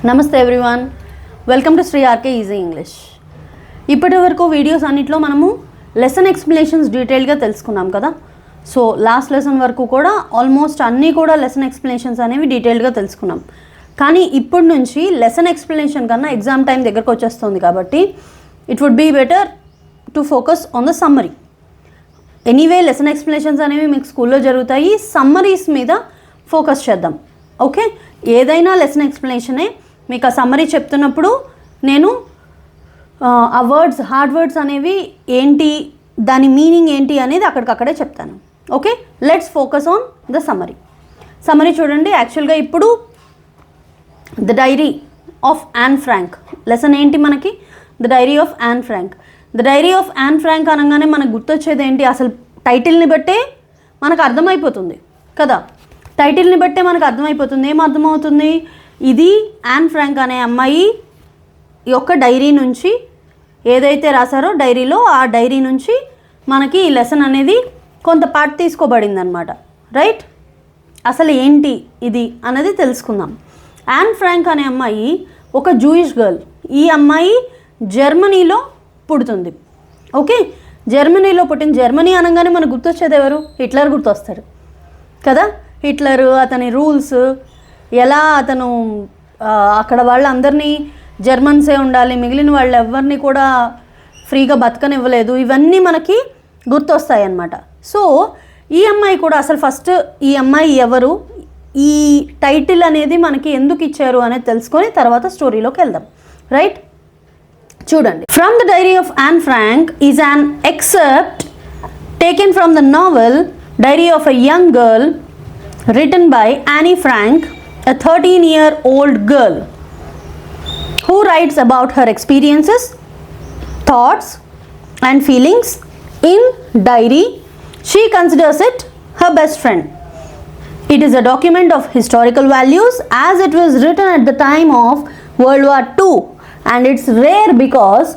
నమస్తే everyone, welcome to Sri RK easy English. ఇప్పటి వరకు వీడియోస్ అన్నిట్లో మనము లెసన్ ఎక్స్ప్లెనేషన్స్ డీటెయిల్గా తెలుసుకున్నాం కదా. సో లాస్ట్ లెసన్ వరకు కూడా ఆల్మోస్ట్ అన్నీ కూడా లెసన్ ఎక్స్ప్లెనేషన్స్ అనేవి డీటెయిల్గా తెలుసుకున్నాం. కానీ ఇప్పటి నుంచి లెసన్ ఎక్స్ప్లెనేషన్ కన్నా ఎగ్జామ్ టైం దగ్గరకు వచ్చేస్తుంది కాబట్టి it would be better to focus on the summary. Anyway lesson explanations అనేవి మీకు స్కూల్లో జరుగుతాయి, సమ్మరీస్ మీద ఫోకస్ చేద్దాం. ఓకే, ఏదైనా లెసన్ ఎక్స్ప్లెనేషనే మీకు ఆ సమ్మరీ చెప్తున్నప్పుడు నేను ఆ వర్డ్స్, హార్డ్ వర్డ్స్ అనేవి ఏంటి, దాని మీనింగ్ ఏంటి అనేది అక్కడికక్కడే చెప్తాను. Okay, let's focus on the summary. Summary చూడండి. యాక్చువల్గా ఇప్పుడు the diary of Anne Frank lesson ఏంటి మనకి? The diary of Anne Frank. The diary of Anne Frank అనగానే మనకు గుర్తొచ్చేది ఏంటి? అసలు టైటిల్ని బట్టే మనకు అర్థమైపోతుంది కదా. టైటిల్ని బట్టే మనకు అర్థమైపోతుంది. ఏం అర్థమవుతుంది? ఇది యాన్ ఫ్రాంక్ అనే అమ్మాయి యొక్క డైరీ నుంచి ఏదైతే రాశారో డైరీలో, ఆ డైరీ నుంచి మనకి ఈ లెసన్ అనేది కొంత పార్ట్ తీసుకోబడింది అనమాట. రైట్? అసలు ఏంటి ఇది అన్నది తెలుసుకుందాం. యాన్ ఫ్రాంక్ అనే అమ్మాయి ఒక జూయిష్ గర్ల్. ఈ అమ్మాయి జర్మనీలో పుడుతుంది. ఓకే, జర్మనీలో పుట్టింది. జర్మనీ అనగానే మనకు గుర్తొచ్చేది ఎవరు? హిట్లర్ గుర్తొస్తాడు కదా. హిట్లరు, అతని రూల్స్, ఎలా అతను అక్కడ వాళ్ళందరినీ జర్మన్సే ఉండాలి, మిగిలిన వాళ్ళు ఎవరిని కూడా ఫ్రీగా బతకనివ్వలేదు, ఇవన్నీ మనకి గుర్తొస్తాయి అన్నమాట. సో ఈ అమ్మాయి కూడా అసలు ఫస్ట్ ఈ అమ్మాయి ఎవరు, ఈ టైటిల్ అనేది మనకి ఎందుకు ఇచ్చారు అనేది తెలుసుకొని తర్వాత స్టోరీలోకి వెళ్దాం. రైట్? చూడండి. From the diary of Anne Frank is an excerpt taken from the novel diary of a young girl written by Annie Frank, a 13-year-old girl who writes about her experiences, thoughts and feelings in diary. She considers it her best friend. It is a document of historical values as it was written at the time of World War II, and it's rare because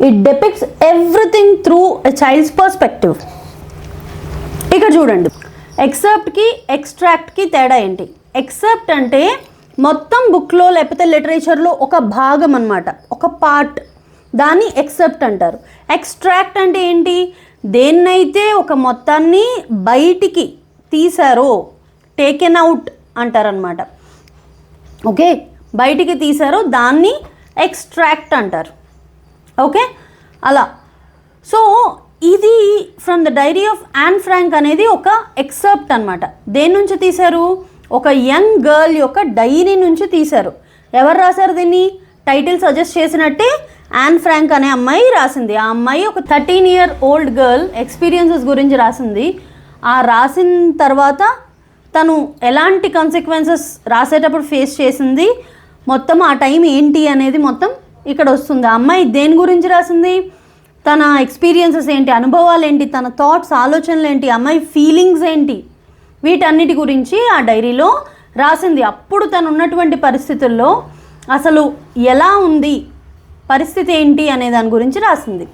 it depicts everything through a child's perspective. ఇక్కడ చూడండి, ఎక్సెప్ట్కి ఎక్స్ట్రాక్ట్కి తేడా ఏంటి? Except అంటే మొత్తం బుక్లో లేకపోతే లిటరేచర్లో ఒక భాగం అన్నమాట, ఒక పార్ట్, దాన్ని ఎక్సెప్ట్ అంటారు. ఎక్స్ట్రాక్ట్ అంటే ఏంటి? దేన్నైతే ఒక మొత్తాన్ని బయటికి తీశారో, టేకెన్ అవుట్ అంటారనమాట. ఓకే, బయటికి తీశారో దాన్ని ఎక్స్ట్రాక్ట్ అంటారు. ఓకే, అలా. సో ఇది from the diary of Anne Frank అనేది ఒక ఎక్సెప్ట్ అనమాట. దేని నుంచి తీశారు? ఒక యంగ్ గర్ల్ యొక్క డైరీ నుంచి తీశారు. ఎవరు రాశారు దీన్ని? టైటిల్ సజెస్ట్ చేసినట్టే యాన్ ఫ్రాంక్ అనే అమ్మాయి రాసింది. ఆ అమ్మాయి ఒక 13-year-old గర్ల్ ఎక్స్పీరియన్సెస్ గురించి రాసింది. ఆ రాసిన తర్వాత తను ఎలాంటి కాన్సిక్వెన్సెస్ రాసేటప్పుడు ఫేస్ చేసింది, మొత్తం ఆ టైం ఏంటి అనేది మొత్తం ఇక్కడ వస్తుంది. ఆ అమ్మాయి దేని గురించి రాసింది, తన ఎక్స్పీరియన్సెస్ ఏంటి, అనుభవాలు ఏంటి, తన థాట్స్, ఆలోచనలు ఏంటి, అమ్మాయి ఫీలింగ్స్ ఏంటి, వీటన్నిటి గురించి ఆ డైరీలో రాసింది. అప్పుడు తను ఉన్నటువంటి పరిస్థితుల్లో అసలు ఎలా ఉంది, పరిస్థితి ఏంటి అనే దాని గురించి రాసింది.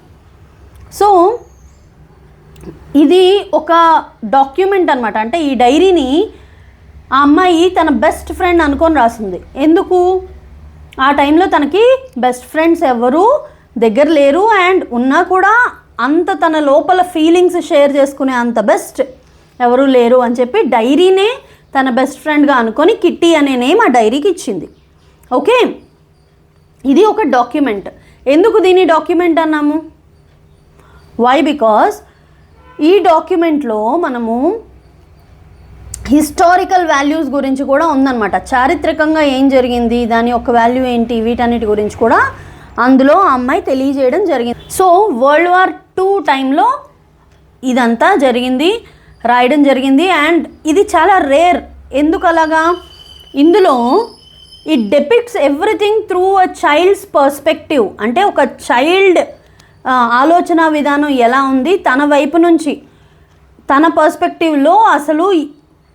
సో ఇది ఒక డాక్యుమెంట్ అనమాట. అంటే ఈ డైరీని ఆ అమ్మాయి తన బెస్ట్ ఫ్రెండ్ అనుకొని రాసింది. ఎందుకు? ఆ టైంలో తనకి బెస్ట్ ఫ్రెండ్స్ ఎవరు దగ్గర లేరు, అండ్ ఉన్నా కూడా అంత తన లోపల ఫీలింగ్స్ షేర్ చేసుకునే అంత బెస్ట్ ఎవరు లేరు అని చెప్పి డైరీనే తన బెస్ట్ ఫ్రెండ్గా అనుకొని కిట్టి అనే నేమ్ ఆ డైరీకి ఇచ్చింది. ఓకే, ఇది ఒక డాక్యుమెంట్. ఎందుకు దీన్ని డాక్యుమెంట్ అన్నాము? వై? బికాస్ ఈ డాక్యుమెంట్లో మనము హిస్టారికల్ వాల్యూస్ గురించి కూడా ఉందన్నమాట. చారిత్రకంగా ఏం జరిగింది, దాని యొక్క వాల్యూ ఏంటి, వీటన్నిటి గురించి కూడా అందులో ఆ అమ్మాయి తెలియజేయడం జరిగింది. సో వరల్డ్ వార్ II టైంలో ఇదంతా జరిగింది, రాయడం జరిగింది. అండ్ ఇది చాలా రేర్. ఎందుకు అలాగా? ఇందులో it depicts everything through a child's perspective. అంటే ఒక చైల్డ్ ఆలోచన విధానం ఎలా ఉంది, తన వైపు నుంచి, తన పర్స్పెక్టివ్లో అసలు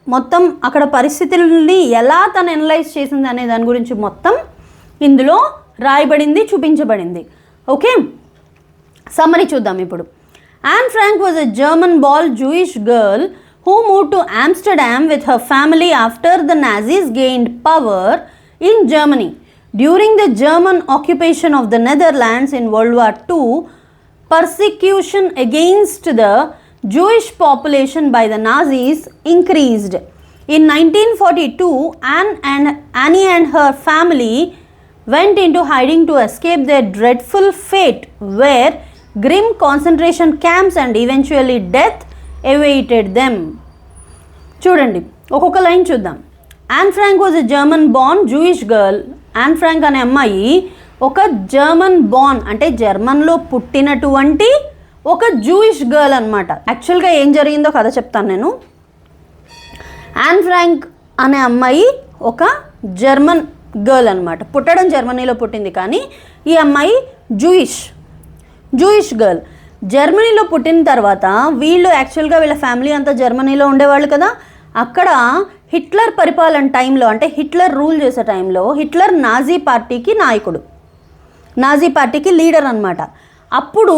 మొత్తం అక్కడ పరిస్థితుల్ని ఎలా తను అనలైజ్ చేసింది అనే దాని గురించి మొత్తం ఇందులో రాయబడింది, చూపించబడింది. ఓకే, సమ్మరీ చూద్దాం ఇప్పుడు. Anne Frank was a German born Jewish girl who moved to Amsterdam with her family after the Nazis gained power in Germany. During the German occupation of the Netherlands in world war II, persecution against the Jewish population by the Nazis increased. In 1942, Annie and her family went into hiding to escape their dreadful fate, where grim concentration camps and eventually death awaited them. చూడండి ఒక్కొక్క line చూద్దాం. Anne Frank was a German born Jewish girl. Anne Frank అనే అమ్మాయి ఒక German Born అంటే జర్మన్లో పుట్టినటువంటి ఒక Jewish girl అనమాట. యాక్చువల్గా ఏం జరిగిందో కథ చెప్తాను నేను. యాన్ ఫ్రాంక్ అనే అమ్మాయి ఒక జర్మన్ గర్ల్ అనమాట. పుట్టడం జర్మనీలో పుట్టింది, కానీ ఈ అమ్మాయి జూయిష్ గర్ల్. జర్మనీలో పుట్టిన తర్వాత వీళ్ళు యాక్చువల్గా వీళ్ళ ఫ్యామిలీ అంతా జర్మనీలో ఉండేవాళ్ళు కదా. అక్కడ హిట్లర్ పరిపాలన టైంలో, అంటే హిట్లర్ రూల్ చేసే టైంలో, హిట్లర్ నాజీ పార్టీకి నాయకుడు, నాజీ పార్టీకి లీడర్ అనమాట. అప్పుడు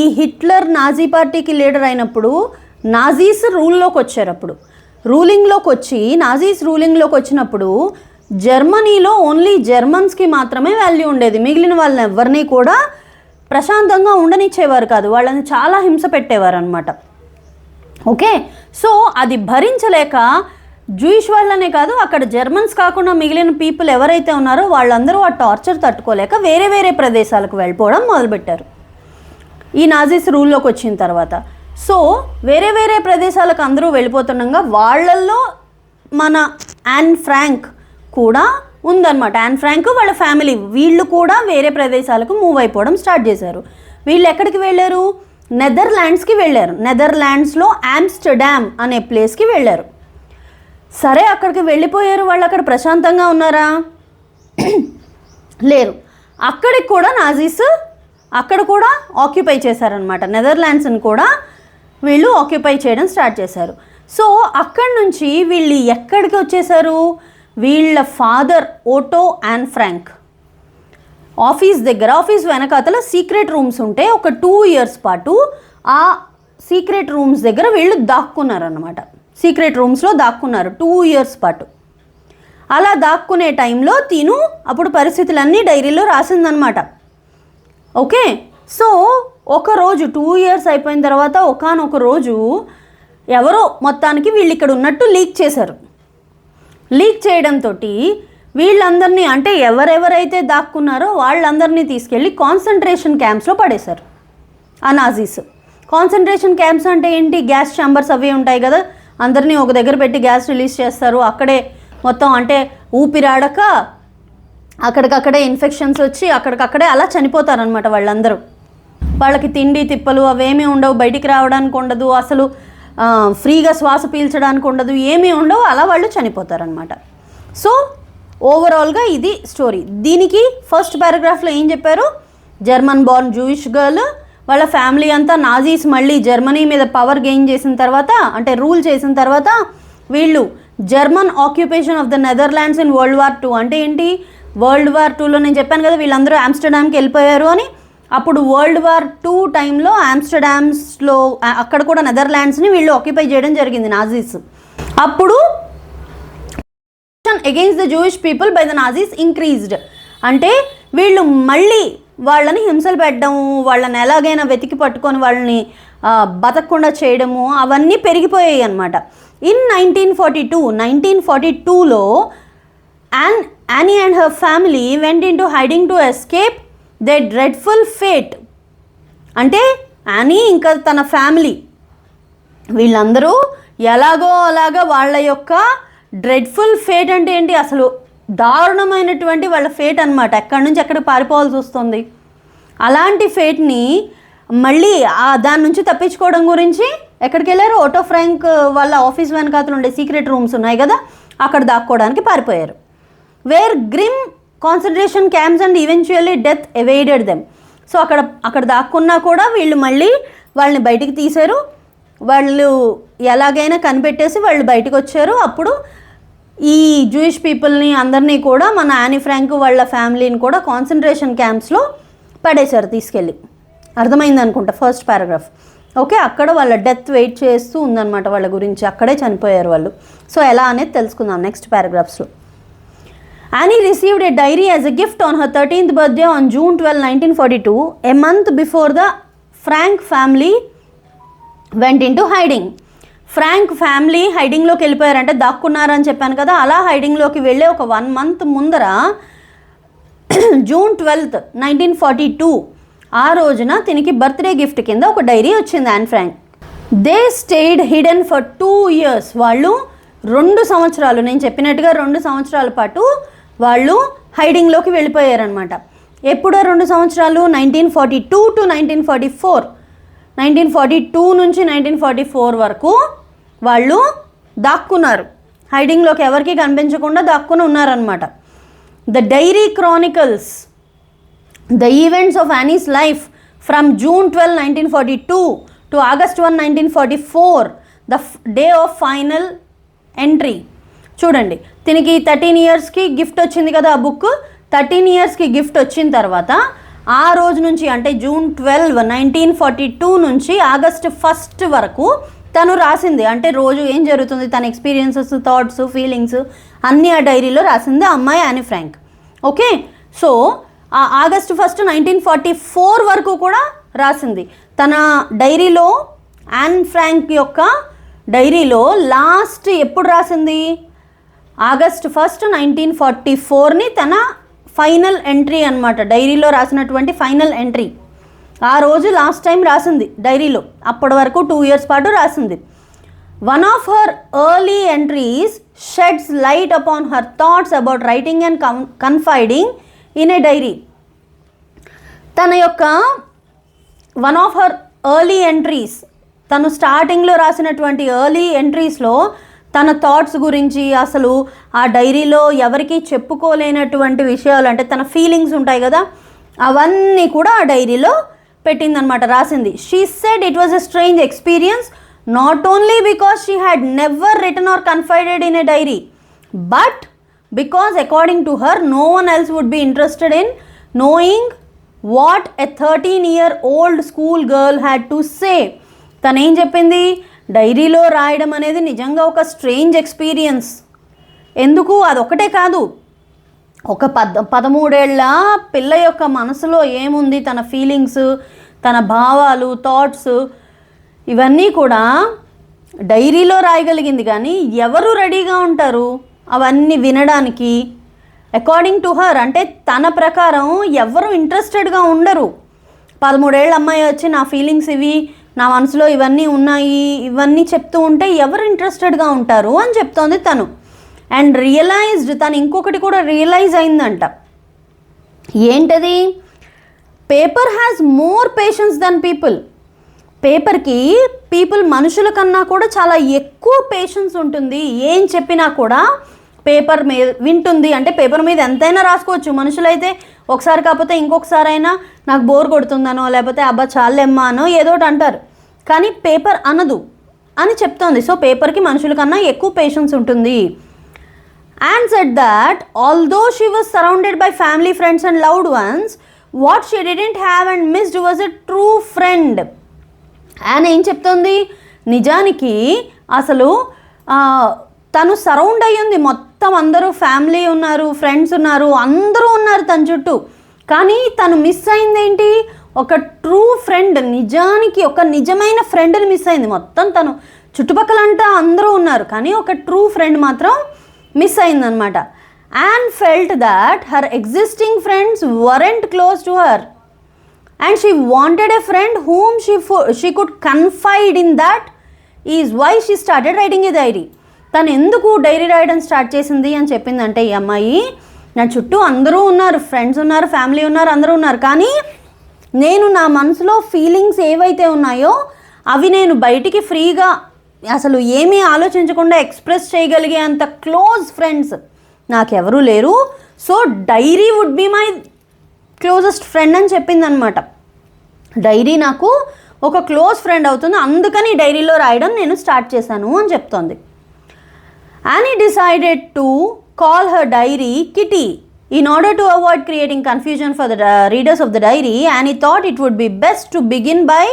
ఈ హిట్లర్ నాజీ పార్టీకి లీడర్ అయినప్పుడు నాజీస్ రూల్లోకి వచ్చారు. అప్పుడు నాజీస్ రూలింగ్లోకి వచ్చినప్పుడు జర్మనీలో ఓన్లీ జర్మన్స్కి మాత్రమే వాల్యూ ఉండేది. మిగిలిన వాళ్ళని ఎవరిని కూడా ప్రశాంతంగా ఉండనిచ్చేవారు కాదు, వాళ్ళని చాలా హింస పెట్టేవారు అనమాట. ఓకే, సో అది భరించలేక జూయిష్ వాళ్ళనే కాదు, అక్కడ జర్మన్స్ కాకుండా మిగిలిన పీపుల్ ఎవరైతే ఉన్నారో వాళ్ళందరూ ఆ టార్చర్ తట్టుకోలేక వేరే వేరే ప్రదేశాలకు వెళ్ళిపోవడం మొదలుపెట్టారు ఈ నాజీస్ రూల్లోకి వచ్చిన తర్వాత. సో వేరే వేరే ప్రదేశాలకు అందరూ వెళ్ళిపోతుండగా వాళ్ళల్లో మన యాన్ ఫ్రాంక్ కూడా ఉందన్నమాట. యాన్ ఫ్రాంక్ వాళ్ళ ఫ్యామిలీ వీళ్ళు కూడా వేరే ప్రదేశాలకు మూవ్ అయిపోవడం స్టార్ట్ చేశారు. వీళ్ళు ఎక్కడికి వెళ్ళారు? నెదర్లాండ్స్కి వెళ్ళారు. నెదర్లాండ్స్లో ఆమ్స్టర్డామ్ అనే ప్లేస్కి వెళ్ళారు. సరే, అక్కడికి వెళ్ళిపోయారు. వాళ్ళు అక్కడ ప్రశాంతంగా ఉన్నారా? లేరు. అక్కడికి కూడా నాజీస్ అక్కడ కూడా ఆక్యుపై చేశారనమాట. నెదర్లాండ్స్ని కూడా వీళ్ళు ఆక్యుపై చేయడం స్టార్ట్ చేశారు. సో అక్కడి నుంచి వీళ్ళు ఎక్కడికి వచ్చేసారు? వీళ్ళ ఫాదర్ ఓటో యాన్ ఫ్రాంక్ ఆఫీస్ దగ్గర, ఆఫీస్ వెనకాతల సీక్రెట్ రూమ్స్ ఉంటే ఒక 2 years పాటు ఆ సీక్రెట్ రూమ్స్ దగ్గర వీళ్ళు దాక్కున్నారన్నమాట. సీక్రెట్ రూమ్స్లో దాక్కున్నారు 2 years పాటు. అలా దాక్కునే టైంలో తిను అప్పుడు పరిస్థితులన్నీ డైరీలో రాసిందనమాట. ఓకే, సో ఒకరోజు 2 years అయిపోయిన తర్వాత ఒకానొక రోజు ఎవరో మొత్తానికి వీళ్ళు ఇక్కడ ఉన్నట్టు లీక్ చేశారు. లీక్ చేయడంతో వీళ్ళందరినీ, అంటే ఎవరెవరైతే దాక్కున్నారో వాళ్ళందరినీ తీసుకెళ్ళి కాన్సన్ట్రేషన్ క్యాంప్స్లో పడేశారు ఆ నాజీస్. కాన్సన్ట్రేషన్ క్యాంప్స్ అంటే ఏంటి? గ్యాస్ ఛాంబర్స్ అవి ఉంటాయి కదా, అందరినీ ఒక దగ్గర పెట్టి గ్యాస్ రిలీజ్ చేస్తారు. అక్కడే మొత్తం అంటే ఊపిరాడక అక్కడికక్కడే ఇన్ఫెక్షన్స్ వచ్చి అక్కడికక్కడే అలా చనిపోతారనమాట వాళ్ళందరూ. వాళ్ళకి తిండి తిప్పలు అవేమీ ఉండవు, బయటికి రావడానికి ఉండదు, అసలు ఫ్రీగా శ్వాస పీల్చడానికి ఉండదు, ఏమీ ఉండవు, అలా వాళ్ళు చనిపోతారనమాట. సో ఓవరాల్గా ఇది స్టోరీ. దీనికి ఫస్ట్ పారాగ్రాఫ్లో ఏం చెప్పారు? జర్మన్ బోర్న్ జూయిష్ గర్ల్, వాళ్ళ ఫ్యామిలీ అంతా నాజీస్ మళ్ళీ జర్మనీ మీద పవర్ గెయిన్ చేసిన తర్వాత, అంటే రూల్ చేసిన తర్వాత, వీళ్ళు German occupation of the Netherlands in world war II. అంటే ఏంటి? వరల్డ్ వార్ IIలో నేను చెప్పాను కదా వీళ్ళందరూ ఆమ్స్టర్డామ్కి వెళ్ళిపోయారు అని. అప్పుడు వరల్డ్ వార్ II టైంలో ఆమ్స్టర్డామ్స్లో అక్కడ కూడా నెదర్లాండ్స్ని వీళ్ళు ఆక్యుపై చేయడం జరిగింది నాజీస్. అప్పుడు against the Jewish people by the Nazis increased. అంటే వీళ్ళు మళ్ళీ వాళ్ళని హింసలు పెట్టడము, వాళ్ళని ఎలాగైనా వెతికి పట్టుకొని వాళ్ళని బతకకుండా చేయడము అవన్నీ పెరిగిపోయాయి అన్నమాట. ఇన్ 1942లో Annie and her family went into hiding to escape their dreadful fate. అంటే యానీ ఇంకా తన ఫ్యామిలీ వీళ్ళందరూ ఎలాగో అలాగా వాళ్ళ యొక్క డ్రెడ్ఫుల్ ఫేట్ అంటే ఏంటి? అసలు దారుణమైనటువంటి వాళ్ళ ఫేట్ అనమాట. ఎక్కడి నుంచి ఎక్కడికి పారిపోవాల్సి వస్తుంది. అలాంటి ఫేట్ని మళ్ళీ దాని నుంచి తప్పించుకోవడం గురించి ఎక్కడికి వెళ్ళారు? ఓటో ఫ్రాంక్ వాళ్ళ ఆఫీస్ వెనకాతలు ఉండే సీక్రెట్ రూమ్స్ ఉన్నాయి కదా, అక్కడ దాక్కోవడానికి పారిపోయారు. Where grim concentration camps and eventually death avoided them. So అక్కడ దాక్కున్నా కూడా వీళ్ళు మళ్ళీ వాళ్ళని బయటికి తీశారు. వాళ్ళు ఎలాగైనా కనిపెట్టేసి వాళ్ళు బయటకు వచ్చారు. అప్పుడు ఈ జూయిష్ పీపుల్ని అందరినీ కూడా మన యానీ ఫ్రాంక్ వాళ్ళ ఫ్యామిలీని కూడా కాన్సన్ట్రేషన్ క్యాంప్స్లో పడేశారు తీసుకెళ్ళి. అర్థమైంది అనుకుంటా ఫస్ట్ పారాగ్రాఫ్. ఓకే, అక్కడ వాళ్ళ డెత్ వెయిట్ చేస్తూ ఉందన్నమాట వాళ్ళ గురించి. అక్కడే చనిపోయారు వాళ్ళు. సో ఎలా అనేది తెలుసుకుందాం next పారాగ్రాఫ్స్లో. Annie received a diary as a gift on her 13th birthday on June 12, 1942, a month before the Frank family went into hiding. Frank family హైడింగ్లోకి వెళ్ళిపోయారంటే దాక్కున్నారని చెప్పాను కదా, అలా హైడింగ్లోకి వెళ్ళే ఒక 1 month ముందర June 12, 1942 ఆ రోజున తినికి బర్త్డే గిఫ్ట్ కింద ఒక డైరీ వచ్చింది Anne Frank. They stayed hidden for 2 years. వాళ్ళు 2 సంవత్సరాలు, నేను చెప్పినట్టుగా 2 సంవత్సరాల పాటు వాళ్ళు హైడింగ్లోకి వెళ్ళిపోయారనమాట. ఎప్పుడో 2 సంవత్సరాలు, 1942 to 1944, 1942 నుంచి 1944 వరకు వాళ్ళు దాక్కున్నారు, హైడింగ్లోకి ఎవరికి కనిపించకుండా దాక్కుని ఉన్నారనమాట. The diary chronicles the events of Annie's life from June 12, 1942 to August 1, 1944, the day of final entry. చూడండి, తినికి 13 yearsకి గిఫ్ట్ వచ్చింది కదా ఆ బుక్. 13 yearsకి గిఫ్ట్ వచ్చిన తర్వాత ఆ రోజు నుంచి అంటే June 12, 1942 నుంచి August 1 వరకు తను రాసింది. అంటే రోజు ఏం జరుగుతుంది, తన ఎక్స్పీరియన్సెస్, థాట్స్, ఫీలింగ్స్ అన్నీ ఆ డైరీలో రాసింది ఆ అమ్మాయి యానీ ఫ్రాంక్. ఓకే, సో ఆ August 1, 1944 వరకు కూడా రాసింది తన డైరీలో. యాన్ ఫ్రాంక్ యొక్క డైరీలో లాస్ట్ ఎప్పుడు రాసింది, August 1, 1944ని తన ఫైనల్ ఎంట్రీ అనమాట. డైరీలో రాసినటువంటి ఫైనల్ ఎంట్రీ ఆ రోజు లాస్ట్ టైం రాసింది డైరీలో. అప్పటి వరకు 2 years పాటు రాసింది. One of her early entries sheds light upon her thoughts about writing and confiding in a diary. తన యొక్క one of her early entries, తను స్టార్టింగ్లో రాసినటువంటి ఎర్లీ ఎంట్రీస్లో తన థాట్స్ గురించి, అసలు ఆ డైరీలో ఎవరికి చెప్పుకోలేనటువంటి విషయాలు అంటే తన ఫీలింగ్స్ ఉంటాయి కదా, అవన్నీ కూడా ఆ డైరీలో పెట్టిందనమాట, రాసింది. She said it was a strange experience not only because she had never written or confided in a diary, but because according to her no one else would be interested in knowing what a 13-year-old school girl had to say. తను ఏం చెప్పింది, డైరీలో రాయడం అనేది నిజంగా ఒక strange experience. ఎందుకు, అదొకటే కాదు, ఒక 13 ఏళ్ల పిల్ల యొక్క మనసులో ఏముంది, తన ఫీలింగ్స్, తన భావాలు, థాట్స్, ఇవన్నీ కూడా డైరీలో రాయగలిగింది. కానీ ఎవరు రెడీగా ఉంటారు అవన్నీ వినడానికి? అకార్డింగ్ టు హర్, అంటే తన ప్రకారం ఎవరు ఇంట్రెస్టెడ్గా ఉండరు. 13 ఏళ్ళ అమ్మాయి వచ్చి నా ఫీలింగ్స్ ఇవి, నా మనసులో ఇవన్నీ ఉన్నాయి, ఇవన్నీ చెప్తూ ఉంటే ఎవరు ఇంట్రెస్టెడ్గా ఉంటారు అని చెప్తోంది తను. అండ్ రియలైజ్డ్, తను ఇంకొకటి కూడా రియలైజ్ అయిందంట. ఏంటది, paper has more patience than people. పేపర్కి మనుషుల కన్నా కూడా చాలా ఎక్కువ పేషెన్స్ ఉంటుంది. ఏం చెప్పినా కూడా పేపర్ మీద వింటుంది. అంటే పేపర్ మీద ఎంతైనా రాసుకోవచ్చు. మనుషులైతే ఒకసారి కాకపోతే ఇంకొకసారి అయినా నాకు బోర్ కొడుతుందనో, లేకపోతే అబ్బా చాలేమ్మా అనో ఏదోటి అంటారు, కానీ పేపర్ అనదు అని చెప్తోంది. సో పేపర్కి మనుషుల కన్నా ఎక్కువ పేషెన్స్ ఉంటుంది. And said that although she was surrounded by family, friends and loved ones, what she didn't have and missed was a true friend. And ఏం చెప్తోంది, నిజానికి అసలు తను సరౌండ్ అయ్యింది, మొత్తం అందరూ ఫ్యామిలీ ఉన్నారు, ఫ్రెండ్స్ ఉన్నారు, అందరూ ఉన్నారు తన చుట్టూ. కానీ తను మిస్ అయింది ఏంటి, ఒక ట్రూ ఫ్రెండ్. నిజానికి ఒక నిజమైన ఫ్రెండ్ని మిస్ అయింది. మొత్తం తను చుట్టుపక్కలంతా అందరూ ఉన్నారు, కానీ ఒక ట్రూ ఫ్రెండ్ మాత్రం మిస్ అయిందనమాట. And felt that her existing friends weren't close to her and she wanted a friend whom she could confide in. That is why she started writing a diary. తను ఎందుకు dairy రాయడం start చేసింది అని చెప్పిందంటే, ఈ అమ్మాయి నా చుట్టూ అందరూ ఉన్నారు, ఫ్రెండ్స్ ఉన్నారు, ఫ్యామిలీ ఉన్నారు, అందరూ ఉన్నారు, కానీ నేను నా మనసులో ఫీలింగ్స్ ఏవైతే ఉన్నాయో అవి నేను బయటికి ఫ్రీగా అసలు ఏమీ ఆలోచించకుండా ఎక్స్ప్రెస్ చేయగలిగే అంత క్లోజ్ ఫ్రెండ్స్ నాకెవరూ లేరు. So diary would be my closest friend అని చెప్పిందనమాట. డైరీ నాకు ఒక క్లోజ్ ఫ్రెండ్ అవుతుంది, అందుకని డైరీలో రాయడం నేను స్టార్ట్ చేశాను అని చెప్తోంది. Annie decided to call her diary Kitty. In order to avoid creating confusion for the readers of the diary, Annie thought it would be best to begin by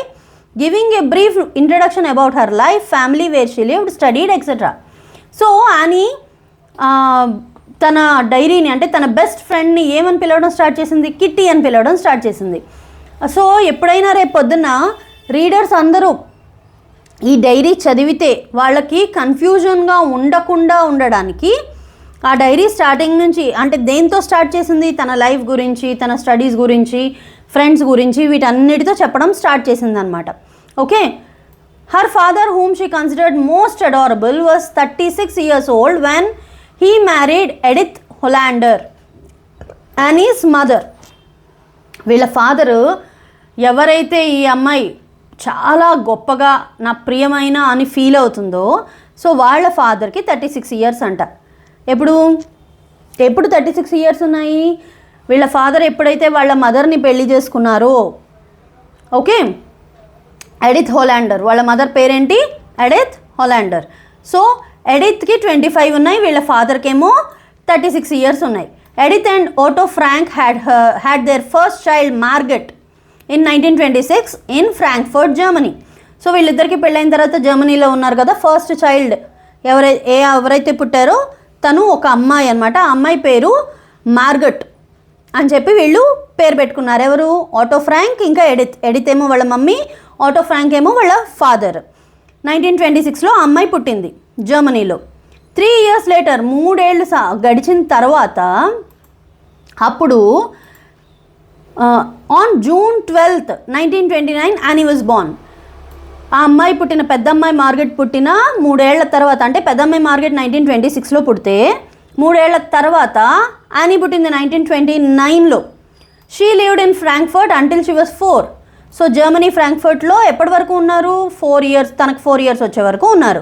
giving a brief introduction about her life, family, where she lived, studied, etc. So Annie తన డైరీని అంటే తన best ఫ్రెండ్ని ఏమని పిలవడం start చేసింది, kitty అని పిలవడం స్టార్ట్ చేసింది. సో ఎప్పుడైనా రేపు పొద్దున్న రీడర్స్ అందరూ ఈ డైరీ చదివితే వాళ్ళకి కన్ఫ్యూజన్గా ఉండకుండా ఉండడానికి ఆ డైరీ స్టార్టింగ్ నుంచి అంటే దేంతో స్టార్ట్ చేసింది, తన లైఫ్ గురించి, తన స్టడీస్ గురించి, ఫ్రెండ్స్ గురించి, వీటన్నిటితో చెప్పడం స్టార్ట్ చేసింది అనమాట. Okay. Her father whom she considered most adorable was 36 years old when he married Edith Hollander, Annie's mother. వీళ్ళ ఫాదరు ఎవరైతే ఈ అమ్మాయి చాలా గొప్పగా నా ప్రియమైన అని ఫీల్ అవుతుందో, సో వాళ్ళ ఫాదర్కి 36 years అంట. ఎప్పుడు 36 years ఉన్నాయి? వీళ్ళ ఫాదర్ ఎప్పుడైతే వాళ్ళ మదర్ని పెళ్లి చేసుకున్నారో, ఓకే, ఎడిత్ హొలాండర్, వాళ్ళ మదర్ పేరేంటి, ఎడిత్ హొలాండర్. సో ఎడిత్కి 25 ఉన్నాయి, వీళ్ళ ఫాదర్కి ఏమో 36 years ఉన్నాయి. Edith and Otto Frank had their first child Margot in 1926 in Frankfurt, Germany. So వీళ్ళిద్దరికి పెళ్ళైన తర్వాత జర్మనీలో ఉన్నారు కదా. ఫస్ట్ చైల్డ్ ఎవరైతే పుట్టారో తను ఒక అమ్మాయి అనమాట. ఆ అమ్మాయి పేరు మార్గట్ అని చెప్పి వీళ్ళు పేరు పెట్టుకున్నారు. ఎవరు, ఆటో ఫ్రాంక్ ఇంకా ఎడిత్ ఏమో వాళ్ళ మమ్మీ, ఆటో ఫ్రాంక్ ఏమో వాళ్ళ ఫాదర్. 1926లో ఆ అమ్మాయి పుట్టింది జర్మనీలో. 3 years later, 3 ఏళ్ళు గడిచిన తర్వాత అప్పుడు on June 12th, 1929 Annie was born. ఆ అమ్మాయి పుట్టిన పెద్దమ్మాయి మార్గెట్ పుట్టిన 3 ఏళ్ల తర్వాత, అంటే పెద్దమ్మాయి మార్గెట్ 1926లో పుడితే 3 ఏళ్ల తర్వాత యానీ పుట్టింది 1929లో. She lived in Frankfurt until she was 4. So Germany ఫ్రాంక్ఫర్ట్లో ఎప్పటి వరకు ఉన్నారు, 4 years, తనకు 4 years వచ్చే వరకు ఉన్నారు.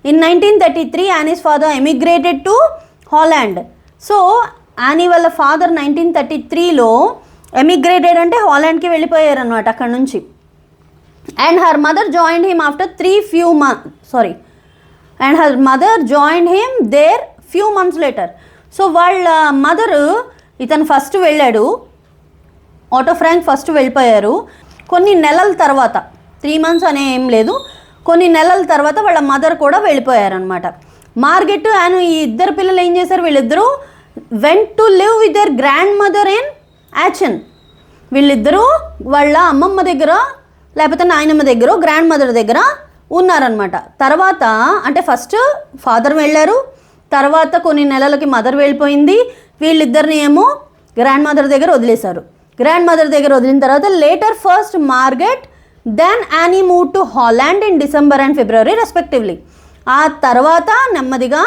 In 1933 Annie's father emigrated to Holland. So Annie వాళ్ళ ఫాదర్ 1933లో ఎమిగ్రేటెడ్ అంటే హాలాండ్కి వెళ్ళిపోయారు అనమాట అక్కడ నుంచి. And her mother joined him after few months later. So వాళ్ళ మదరు, ఇతను ఫస్ట్ వెళ్ళాడు, ఆటో ఫ్రాంక్ ఫస్ట్ వెళ్ళిపోయారు. కొన్ని నెలల తర్వాత, 3 months అనే ఏం లేదు, కొన్ని నెలల తర్వాత వాళ్ళ మదర్ కూడా వెళ్ళిపోయారనమాట. మార్గెట్ అండ్ ఈ ఇద్దరు పిల్లలు ఏం చేశారు, వీళ్ళిద్దరూ went to live with their grandmother in Aachen. వీళ్ళిద్దరూ వాళ్ళ అమ్మమ్మ దగ్గర లేకపోతే నాయనమ్మ దగ్గర, గ్రాండ్ మదర్ దగ్గర ఉన్నారనమాట. తర్వాత అంటే ఫస్ట్ ఫాదర్ వెళ్ళారు, తర్వాత కొన్ని నెలలకి మదర్ వెళ్ళిపోయింది. వీళ్ళిద్దరిని ఏమో గ్రాండ్ మదర్ దగ్గర వదిలేశారు. గ్రాండ్ మదర్ దగ్గర వదిలిన తర్వాత later first Margot then Annie move to Holland in December and February respectively. ఆ తర్వాత నెమ్మదిగా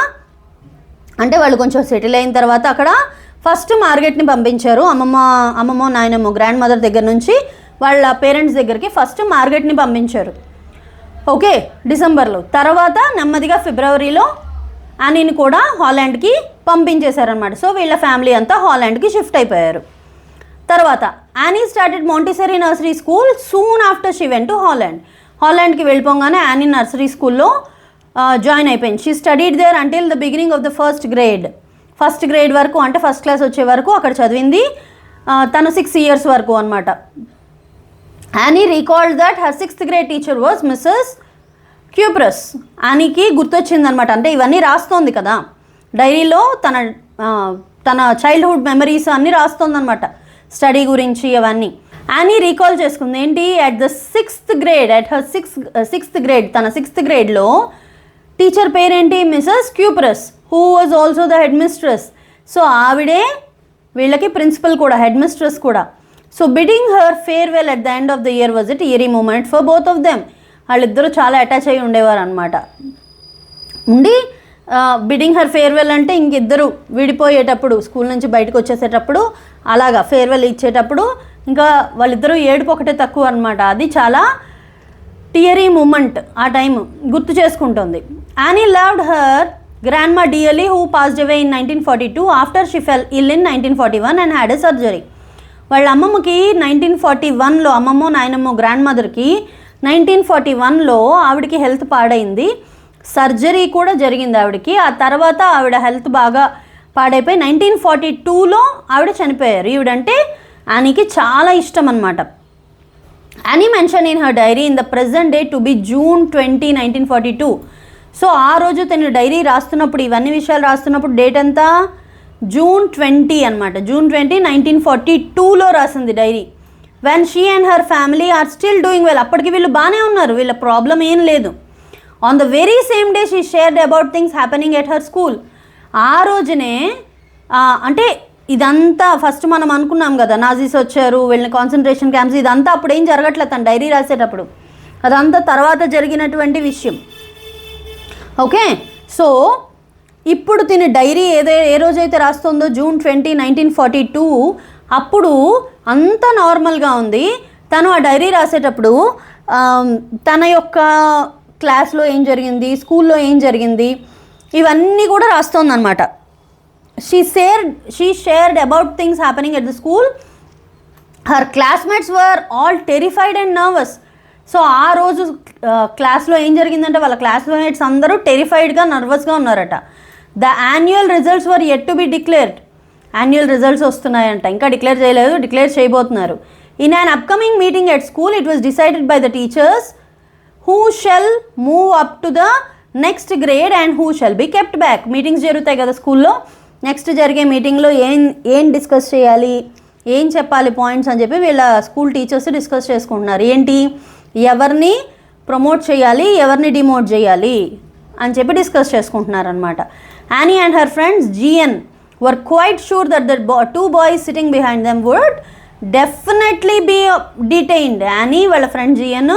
అంటే వాళ్ళు కొంచెం సెటిల్ అయిన తర్వాత అక్కడ ఫస్ట్ మార్గెట్ని పంపించారు. అమ్మమ్మ నాయనమ్మ గ్రాండ్ మదర్ దగ్గర నుంచి వాళ్ళ పేరెంట్స్ దగ్గరికి ఫస్ట్ మార్గెట్ని పంపించారు, ఓకే, డిసెంబర్లో. తర్వాత నెమ్మదిగా ఫిబ్రవరిలో యానీని కూడా హాలాండ్కి పంపించేశారనమాట. సో వీళ్ళ ఫ్యామిలీ అంతా హాలాండ్కి షిఫ్ట్ అయిపోయారు. తర్వాత Annie started Montessori nursery school soon after she went to Holland. హాలాండ్కి వెళ్ళిపోగానే యానీ నర్సరీ స్కూల్లో జాయిన్ అయిపోయింది. She studied there until the beginning of the first grade వరకు, అంటే ఫస్ట్ క్లాస్ వచ్చే వరకు అక్కడ చదివింది. తను 6 years వరకు అనమాట. Annie recalled that her 6th grade teacher was Mrs Kuperus. యానీకి గుర్తొచ్చిందనమాట, అంటే ఇవన్నీ రాస్తోంది కదా డైరీలో, తన చైల్డ్హుడ్ మెమరీస్ అన్నీ రాస్తోందనమాట, స్టడీ గురించి అవన్నీ. యానీ రీకాల్ చేసుకుంది ఏంటి, అట్ హర్ 6th grade, తన 6th gradeలో టీచర్ పేరేంటి, Mrs Kuperus, who was also the headmistress. So ఆవిడే వీళ్ళకి ప్రిన్సిపల్ కూడా, హెడ్ మిస్ట్రెస్ కూడా. So bidding her farewell at the end of the year was it teary moment for both of them. వాళ్ళిద్దరూ చాలా attach అయ్యి ఉండేవారు అనమాట. Beading her farewell అంటే ఇంకిద్దరు విడిపోయేటప్పుడు, స్కూల్ నుంచి బయటకు వచ్చేసేటప్పుడు అలాగా ఫేర్వెల్ ఇచ్చేటప్పుడు ఇంకా వాళ్ళిద్దరూ ఏడుపు ఒకటే తక్కువ అనమాట. అది చాలా టియరీ మూమెంట్, ఆ టైం గుర్తు చేసుకుంటుంది. Annie loved her grandma dearly who passed away in 1942 after she fell ill in 1941 and had a surgery. వాళ్ళ అమ్మమ్మకి 1941లో, అమ్మమ్మో నాయనమ్మో గ్రాండ్ మదర్కి 1941లో ఆవిడకి హెల్త్ పాడైంది, సర్జరీ కూడా జరిగింది ఆవిడకి. ఆ తర్వాత ఆవిడ హెల్త్ బాగా పాడైపోయి 1942లో ఆవిడ చనిపోయారు. ఈవిడంటే యానీకి చాలా ఇష్టం అనమాట. Annie mention in her diary in the present day to be June 20, 1942. So ఆ రోజు తను డైరీ రాస్తున్నప్పుడు, ఇవన్నీ విషయాలు రాస్తున్నప్పుడు డేట్ ఎంత, June 20 అనమాట. June 20, 1942లో రాసింది diary. When she and her family are still doing well. అప్పటికి వీళ్ళు బాగానే ఉన్నారు, వీళ్ళ ప్రాబ్లం ఏం లేదు. On the very same day she shared about things happening at her school. ఆ రోజునే అంటే ఇదంతా ఫస్ట్ మనం అనుకున్నాం కదా, నాజీస్ వచ్చారు, వీళ్ళని కాన్సన్ట్రేషన్ క్యాంప్స్, ఇదంతా అప్పుడు ఏం జరగట్లేదు తను డైరీ రాసేటప్పుడు, అదంతా తర్వాత జరిగినటువంటి విషయం. ఓకే, సో ఇప్పుడు తిని డైరీ ఏ రోజైతే రాస్తుందో June 20, 1942, అప్పుడు అంతా నార్మల్గా ఉంది. తను ఆ డైరీ రాసేటప్పుడు తన యొక్క క్లాస్లో ఏం జరిగింది, స్కూల్లో ఏం జరిగింది, ఇవన్నీ కూడా రాస్తోందనమాట. She shared about things happening at the school. Her classmates were all terrified and nervous. So ఆ రోజు క్లాస్లో ఏం జరిగిందంటే వాళ్ళ క్లాస్మేట్స్ అందరూ టెరిఫైడ్గా, నర్వస్గా ఉన్నారట. The annual results were yet to be declared. Annual results వస్తున్నాయంట, ఇంకా డిక్లేర్ చేయలేదు, డిక్లేర్ చేయబోతున్నారు. In an upcoming meeting at school it was decided by the teachers who shall move up to the next grade and who shall be kept back. Meetings జరుగుతాయి కదా స్కూల్లో, next జరిగే మీటింగ్లో ఏం డిస్కస్ చేయాలి, ఏం చెప్పాలి పాయింట్స్ అని చెప్పి వీళ్ళ స్కూల్ టీచర్స్ డిస్కస్ చేసుకుంటున్నారు. ఏంటి, ఎవరిని ప్రమోట్ చేయాలి, ఎవరిని డిమోట్ చేయాలి అని చెప్పి డిస్కస్ చేసుకుంటున్నారు అనమాట. Annie and her friends GN were quite sure that the 2 boys sitting behind them would definitely be detained. Annie వాళ్ళ ఫ్రెండ్ జిఎన్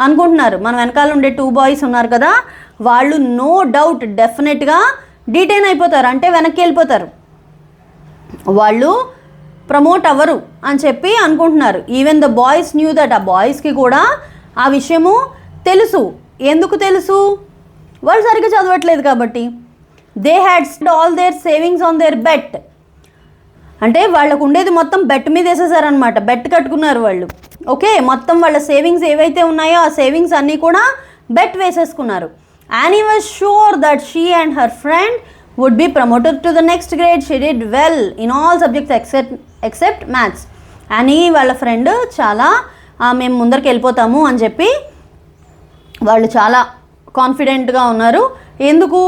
అనుకుంటున్నారు, మన వెనకాల ఉండే 2 boys ఉన్నారు కదా, వాళ్ళు నో డౌట్ డెఫినెట్గా డిటైన్ అయిపోతారు, అంటే వెనక్కి వెళ్ళిపోతారు, వాళ్ళు ప్రమోట్ అవ్వరు అని చెప్పి అనుకుంటున్నారు. Even the boys knew that, ఆ బాయ్స్కి కూడా ఆ విషయము తెలుసు. ఎందుకు తెలుసు, వాళ్ళు సరిగ్గా చదవట్లేదు కాబట్టి. They had all their savings on their bet. అంటే వాళ్ళకు ఉండేది మొత్తం బెట్ మీద వేసేసారనమాట, బెట్ కట్టుకున్నారు వాళ్ళు. ఓకే, మొత్తం వాళ్ళ సేవింగ్స్ ఏవైతే ఉన్నాయో ఆ సేవింగ్స్ అన్నీ కూడా bet వేసేసుకున్నారు. Annie was sure that she and her friend would be promoted to the next grade. She did well in all subjects except maths. Annie వాళ్ళ ఫ్రెండ్ చాలా మేము ముందరికి వెళ్ళిపోతాము అని చెప్పి వాళ్ళు చాలా కాన్ఫిడెంట్గా ఉన్నారు. ఎందుకు,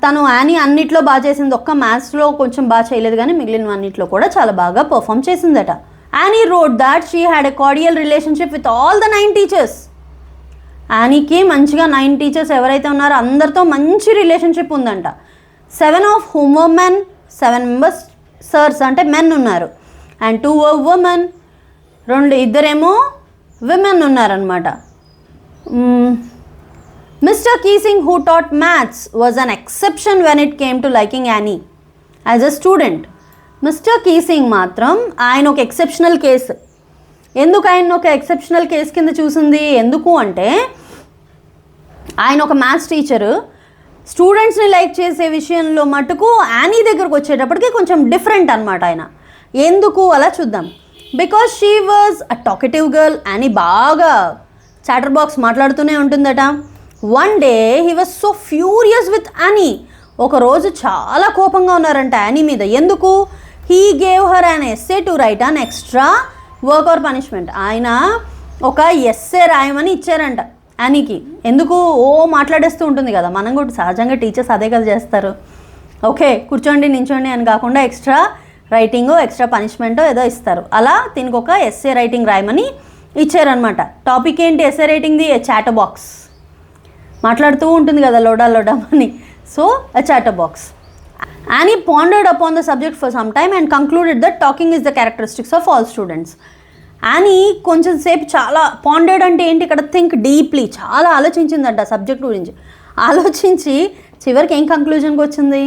తను యానీ అన్నిట్లో బాగా చేసింది, ఒక్క మ్యాథ్స్లో కొంచెం బాగా చేయలేదు, కానీ మిగిలిన అన్నిట్లో కూడా చాలా బాగా పర్ఫామ్ చేసిందట. Annie wrote that she had a cordial relationship with all the 9 teachers. యానీకి మంచిగా 9 టీచర్స్ ఎవరైతే ఉన్నారో అందరితో మంచి రిలేషన్షిప్ ఉందంట. 7 of whom were men, 7 members sirs అంటే మెన్ ఉన్నారు, అండ్ 2 were women, ఇద్దరేమో విమెన్ ఉన్నారనమాట. Mister కీసింగ్ who taught maths was an exception when it came to liking Annie as a student. Mister కీసింగ్ మాత్రం ఆయన ఒక ఎక్సెప్షనల్ కేసు. ఎందుకు ఆయన ఒక ఎక్సెప్షనల్ కేసు కింద చూసింది, ఎందుకు అంటే ఆయన ఒక మ్యాథ్స్ టీచరు, స్టూడెంట్స్ని లైక్ చేసే విషయంలో మటుకు యానీ దగ్గరకు వచ్చేటప్పటికి కొంచెం డిఫరెంట్ అనమాట ఆయన. ఎందుకు అలా చూద్దాం. Because she was a talkative girl. Annie బాగా చాటర్ బాక్స్ మాట్లాడుతూనే ఉంటుందట. One day he was so furious with Annie. ఒకరోజు చాలా కోపంగా ఉన్నారంట యానీ మీద. ఎందుకు, he gave her an essay to write an extra work or punishment. ఆయన ఒక ఎస్సే రాయమని ఇచ్చారంట యానీకి. ఎందుకు, మాట్లాడేస్తూ ఉంటుంది కదా, మనం కూడా సహజంగా టీచర్స్ అదే కదా చేస్తారు. ఓకే, కూర్చోండి నించోండి అని కాకుండా ఎక్స్ట్రా రైటింగ్, ఎక్స్ట్రా పనిష్మెంటో ఏదో ఇస్తారు. అలా దీనికి ఒక ఎస్సే రైటింగ్ రాయమని ఇచ్చారనమాట. టాపిక్ ఏంటి ఎస్సే రైటింగ్ది, చాటర్ బాక్స్. మాట్లాడుతూ ఉంటుంది కదా లోడమని, so a chatterbox. Annie pondered upon the subject for some time and concluded that talking is the characteristics of all students. Annie కొంచెం సేపు చాలా పాండర్డ్ అంటే ఏంటి, ఇక్కడ థింక్ డీప్లీ, చాలా ఆలోచించిందంట సబ్జెక్ట్ గురించి. ఆలోచించి చివరికి ఏం కంక్లూజన్కి వచ్చింది,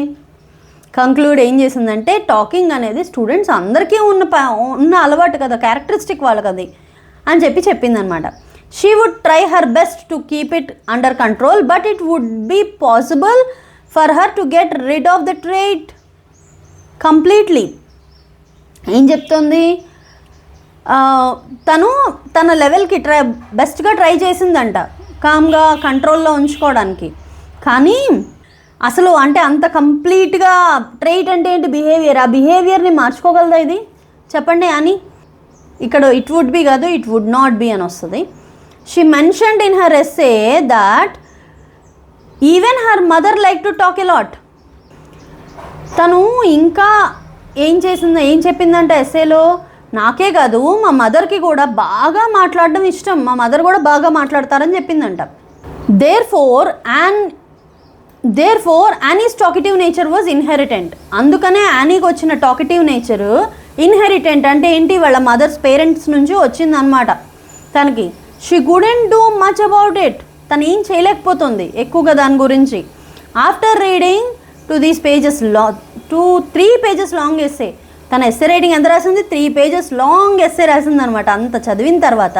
కంక్లూడ్ ఏం చేసిందంటే టాకింగ్ అనేది స్టూడెంట్స్ అందరికీ ఉన్న అలవాటు కదా, క్యారెక్టరిస్టిక్ వాళ్ళకి అది అని చెప్పిందనమాట. She would try her best to keep it under control, but it would be possible for her to get rid of the trait completely. ఏం చెప్తుంది, తను తన లెవెల్కి బెస్ట్గా ట్రై చేసిందంట కామ్గా కంట్రోల్లో ఉంచుకోవడానికి. కానీ అసలు అంటే అంత కంప్లీట్గా ట్రైట్ అంటే ఏంటి, బిహేవియర్, ఆ బిహేవియర్ని మార్చుకోగలదా ఇది చెప్పండి అని. ఇక్కడ ఇట్ వుడ్ బి కాదు, ఇట్ వుడ్ నాట్ బి అని వస్తుంది. She mentioned in her essay that even her mother like to talk a lot. తను ఇంకా ఏం చెప్పిందంటే ఎస్సేలో, నాకే కాదు మా మదర్కి కూడా బాగా మాట్లాడడం ఇష్టం, మా మదర్ కూడా బాగా మాట్లాడతారని చెప్పిందంట. Therefore Annie's talkative nature was inherent. అందుకనే యానీకి వచ్చిన టాకిటివ్ నేచరు ఇన్హెరిటెంట్ అంటే ఏంటి, వాళ్ళ మదర్స్ పేరెంట్స్ నుంచి వచ్చిందనమాట తనకి. She couldn't do much about it. తను ఏం చేయలేకపోతుంది ఎక్కువగా దాని గురించి. After reading to these pages 3 pages long essay, తన ఎస్సే రైటింగ్ ఎంత రాసింది, 3 pages లాంగ్ ఎస్సే రాసింది అనమాట. అంత చదివిన తర్వాత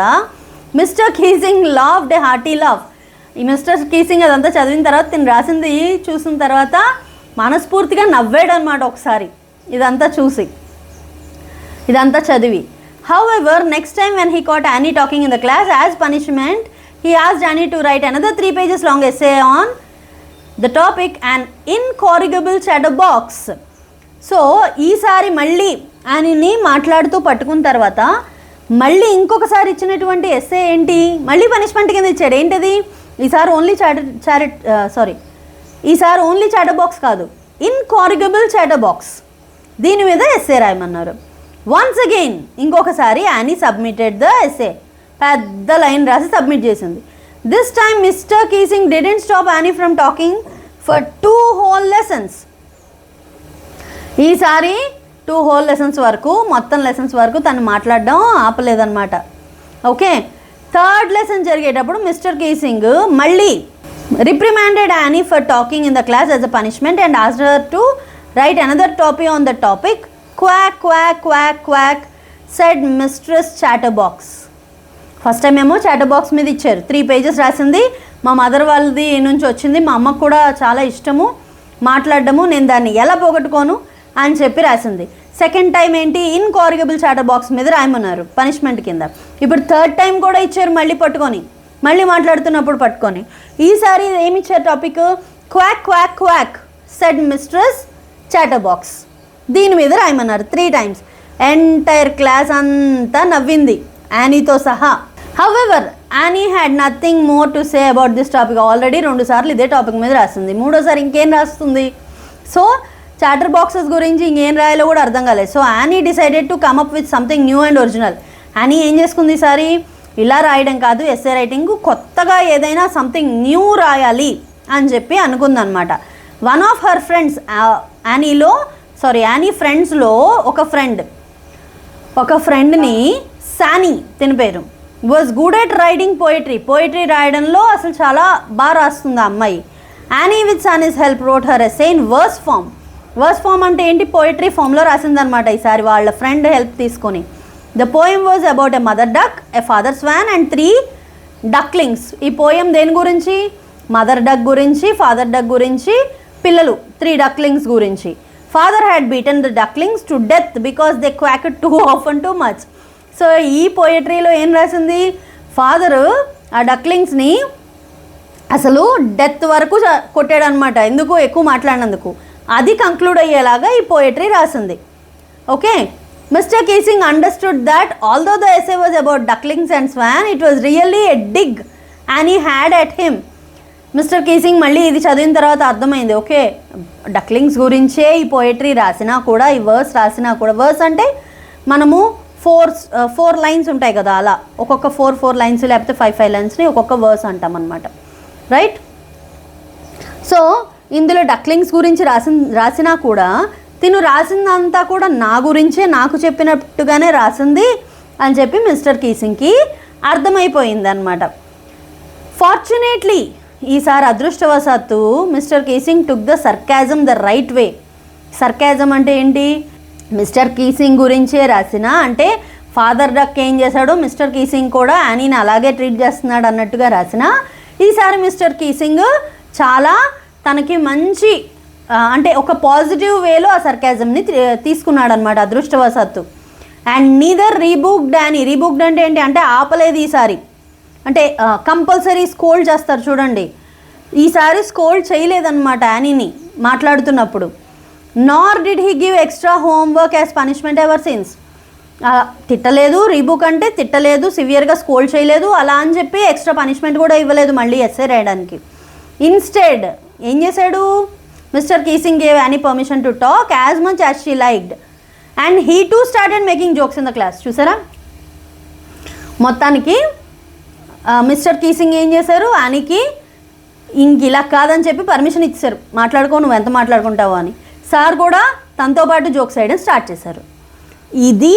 మిస్టర్ కీసింగ్ లావ్డ్ ఏ హార్టీ లావ్. ఈ మిస్టర్ కీసింగ్ అదంతా చదివిన తర్వాత తిని రాసింది చూసిన తర్వాత మనస్ఫూర్తిగా నవ్వాడు అనమాట ఒకసారి ఇదంతా చదివి. However, next time when he caught Annie talking in the class, as punishment, he asked Annie to write another 3 pages long essay on the topic an incorrigible chatterbox. So ఈసారి మళ్ళీ యానీని మాట్లాడుతూ పట్టుకున్న తర్వాత మళ్ళీ ఇంకొకసారి ఇచ్చినటువంటి ఎస్సే ఏంటి, మళ్ళీ పనిష్మెంట్ కింద ఇచ్చాడు. ఏంటది, ఈసారి ఓన్లీ చాటర్బాక్స్ కాదు, ఇన్కారిగబుల్ చాటర్బాక్స్, దీని మీద ఎస్సే రాయమన్నారు. వన్స్ అగైన్ ఇంకొకసారి యానీ సబ్మిటెడ్ ద ఎస్సే, పెద్ద లైన్ రాసి సబ్మిట్ చేసింది. This time Mr Keesing didn't stop Annie from talking for 2 whole lessons. ఈసారి 2 whole lessons వరకు, మొత్తం లెసన్స్ వరకు తను మాట్లాడడం ఆపలేదన్నమాట. ఓకే, 3rd lesson జరిగేటప్పుడు మిస్టర్ కీసింగ్ మళ్ళీ reprimanded Annie for talking in the class as a punishment and asked her to write another topic on the topic quack quack quack quack said mistress chatterbox. First time ఏమో chatterbox మీద ఇచ్చారు, 3 pages రాసింది. మా mother వాళ్ళది నుంచి వచ్చింది, మా అమ్మకు కూడా చాలా ఇష్టము మాట్లాడడము, నేను దాన్ని ఎలా పోగొట్టుకోను అని చెప్పి రాసింది. సెకండ్ టైం ఏంటి, ఇన్కారిగబుల్ చాటర్బాక్స్ మీద రాయమన్నారు పనిష్మెంట్ కింద. ఇప్పుడు 3rd టైం కూడా ఇచ్చారు, మళ్ళీ మాట్లాడుతున్నప్పుడు పట్టుకొని. ఈసారి ఏమి ఇచ్చారు topic, quack quack quack said mistress chatterbox, దీని మీద రాయమన్నారు 3 times. ఎంటైర్ క్లాస్ అంతా నవ్వింది యానీతో సహా. However Annie had nothing more to say about this topic. Already 2 సార్లు ఇదే టాపిక్ మీద రాస్తుంది, 3వసారి ఇంకేం రాస్తుంది. సో చాటర్ బాక్సెస్ గురించి ఇంకేం రాయాలో కూడా అర్థం కాలేదు. So Anne decided to come up with something new and original. Anne ఏం చేసుకుంది ఈసారి, ఇలా రాయడం కాదు ఎస్సే రైటింగ్, కొత్తగా ఏదైనా సంథింగ్ న్యూ రాయాలి అని చెప్పి అనుకుందనమాట. One of her friends, Annie ఫ్రెండ్స్లో ఒక ఫ్రెండ్ని సానీ తిన పేరు, was good at writing poetry రాయడంలో అసలు చాలా బాగా రాస్తుంది ఆ అమ్మాయి. Annie with Sanne's help wrote her essay in verse form అంటే ఏంటి, పోయిటరీ ఫామ్లో రాసిందనమాట ఈసారి వాళ్ళ ఫ్రెండ్ హెల్ప్ తీసుకొని. The poem was about a mother duck, a father swan and 3 ducklings. ఈ పోయం దేని గురించి, మదర్ డక్ గురించి, ఫాదర్ డక్ గురించి, పిల్లలు 3 ducklings గురించి. Father had beaten the ducklings to death because they quacked too often too much. So ఈ పోయట్రీలో ఏం రాసింది, ఫాదరు ఆ డక్లింగ్స్ని అసలు డెత్ వరకు కొట్టాడు అనమాట, ఎందుకు ఎక్కువ మాట్లాడినందుకు. అది కంక్లూడ్ అయ్యేలాగా ఈ పోయట్రీ రాసింది. Okay, mister Keesing understood that although the essay was about ducklings and swan, it was really a dig and he had at him. Mister Keesing మళ్ళీ ఇది చదివిన తర్వాత అర్థమైంది, ఓకే డక్లింగ్స్ గురించే ఈ పోయట్రీ రాసినా కూడా, ఈ వర్స్ రాసినా కూడా, వర్స్ అంటే మనము 4 lines ఉంటాయి కదా, అలా ఒక్కొక్క 4 lines లేకపోతే 5 linesని ఒక్కొక్క వర్స్ అంటాం అనమాట, రైట్. సో ఇందులో డక్లింగ్స్ గురించి రాసినా కూడా తిను రాసిందంతా కూడా నా గురించే, నాకు చెప్పినట్టుగానే రాసింది అని చెప్పి మిస్టర్ కీసింగ్కి అర్థమైపోయింది అనమాట. ఫార్చునేట్లీ ఈసారి అదృష్టవశాత్తు mister కీసింగ్ took the sarcasm the right way. Sarcasm అంటే ఏంటి, మిస్టర్ కీసింగ్ గురించే రాసిన, అంటే ఫాదర్ డక్ ఏం చేశాడో మిస్టర్ కీసింగ్ కూడా యానీని అలాగే ట్రీట్ చేస్తున్నాడు అన్నట్టుగా రాసిన. ఈసారి మిస్టర్ కీసింగ్ చాలా తనకి మంచి అంటే ఒక పాజిటివ్ వేలో ఆ సర్కాజంని తీసుకున్నాడు అనమాట అదృష్టవశాత్తు. అండ్ నీదర్ రీబుక్డ్ యానీ, రీబుక్డ్ అంటే ఏంటి అంటే ఆపలేదు ఈసారి, అంటే కంపల్సరీ స్కోల్డ్ చేస్తారు చూడండి, ఈసారి స్కోల్డ్ చేయలేదన్నమాట యానీని మాట్లాడుతున్నప్పుడు. Nor did he give extra homework as punishment ever since. తిట్టలేదు, రీబుక్ అంటే తిట్టలేదు, సివియర్గా స్కోల్డ్ చేయలేదు, అలా అని చెప్పి ఎక్స్ట్రా పనిష్మెంట్ కూడా ఇవ్వలేదు మళ్ళీ ఎస్సే రాయడానికి. ఇన్స్టెడ్ ఏం చేశాడు, mister Keesing gave Anne permission to talk as much as she liked and he too started making jokes in the class. చూసారా, మొత్తానికి మిస్టర్ కీసింగ్ ఏం చేశారు, యానీకి ఇంక ఇలా కాదని చెప్పి పర్మిషన్ ఇచ్చారు, మాట్లాడుకో నువ్వు ఎంత మాట్లాడుకుంటావు అని. సార్ కూడా తనతో పాటు జోక్స్ వేయడం స్టార్ట్ చేశారు. ఇది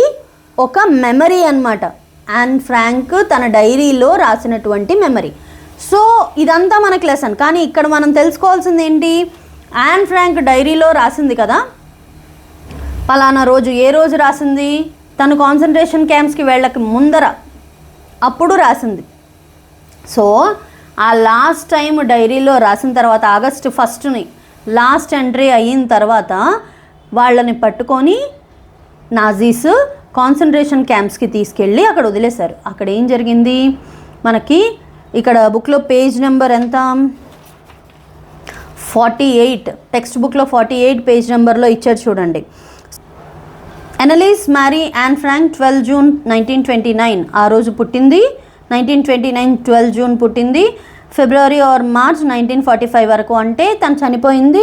ఒక మెమరీ అన్నమాట, యాన్ ఫ్రాంక్ తన డైరీలో రాసినటువంటి మెమరీ. సో ఇదంతా మనకు లెసన్. కానీ ఇక్కడ మనం తెలుసుకోవాల్సింది ఏంటి, యాన్ ఫ్రాంక్ డైరీలో రాసింది కదా, పలానా రోజు, ఏ రోజు రాసింది, తను కాన్సన్ట్రేషన్ క్యాంప్స్కి వెళ్ళక ముందర అప్పుడు రాసింది. సో ఆ లాస్ట్ టైం డైరీలో రాసిన తర్వాత ఆగస్టు 1 లాస్ట్ ఎంట్రీ అయిన తర్వాత వాళ్ళని పట్టుకొని నాజీస్ కాన్సన్ట్రేషన్ క్యాంప్స్కి తీసుకెళ్ళి అక్కడ వదిలేశారు. అక్కడ ఏం జరిగింది మనకి ఇక్కడ బుక్లో పేజ్ నెంబర్ ఎంత, 48, టెక్స్ట్ బుక్లో 48 పేజ్ నెంబర్లో ఇచ్చారు చూడండి. ఎనలీస్ మ్యారీ యాన్ ఫ్రాంక్ 12 జూన్ 1929, ఆ రోజు పుట్టింది. 1929 12 జూన్ పుట్టింది. ఫిబ్రవరి ఆర్ మార్చ్ 1945 వరకు, అంటే తను చనిపోయింది